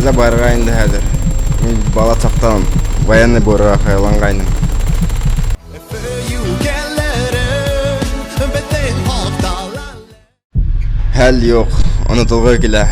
Təzə barığa indi hədir. Mən bala tapdanım. Vayanlı boruğa xəylan qaydım. Həll yox, unutulğu gilə.